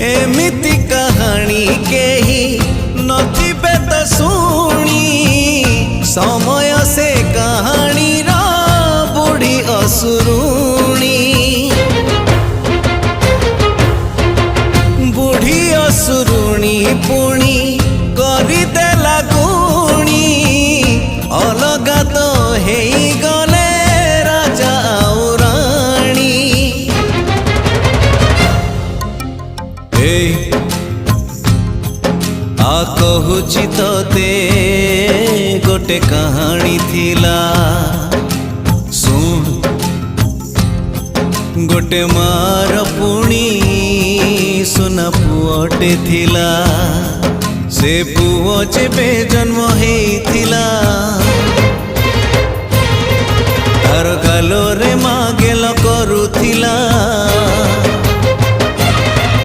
एमिति कहानी केही नथिबे तो शुणी समय से कहानी रा बुढ़ी असुरुणी बुढ़ी असुरुणी पुणी करदेला गुणी अलगा तो हेई गले राजा और राणी। आ कहूची तोते गोटे कहानी थिला सुन गोटे मार पुणी सुना पुअटे थिला से पुओ जेबे जन्म हेइथिला तार गालोरे मागेल करुथि